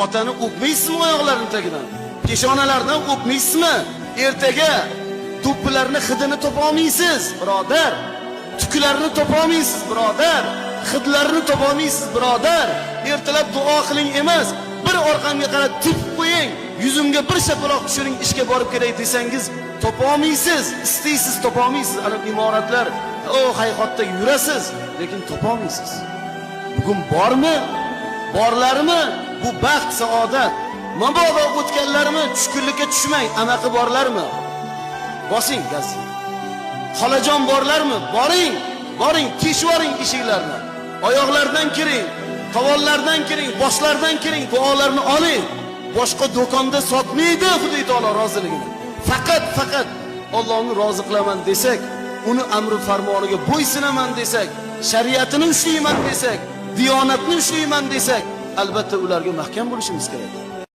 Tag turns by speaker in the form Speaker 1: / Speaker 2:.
Speaker 1: Otani o'pmaysizmi oyoqlarini tagidan? Peshonalardan o'pmaysizmi? Ertaga do'ppilarni hidini topa olmaysiz, birodar. Tuklarni topa olmaysiz, birodar. Hidlarni topa olmaysiz, birodar. Ertalab duo qiling emas, bir orqamga qarab tepib qo'ying, yuzimga bir shapaloq tushiring, ishga borib kelay desangiz, topa olmaysiz. Istaysiz, topa olmaysiz. Ana imoratlar, hayhotda yurasiz, lekin topa olmaysiz. Bugun bormi? Borlarmi? Bu baxt, saodat. Mabodo o'tganlarmi? Tushkunlikka tushmang. Anaqa borlarmi? Bosing gaz. Xolajon borlarmi? Boring, boring, teshvoring eshiklarni. Oyoqlardan kiring, tovonlardan kiring, boshlardan kiring, duolarni oling. Boshqa do'konda sotmaydi Xudo taolo roziligini. Faqat Allohni rozi qilaman desak, uni amri farmoniga bo'ysunaman desak, shariatini ushlayman desak, diyonatni ushlayman desak, albatta ularga mahkam bo'lishimiz kerak.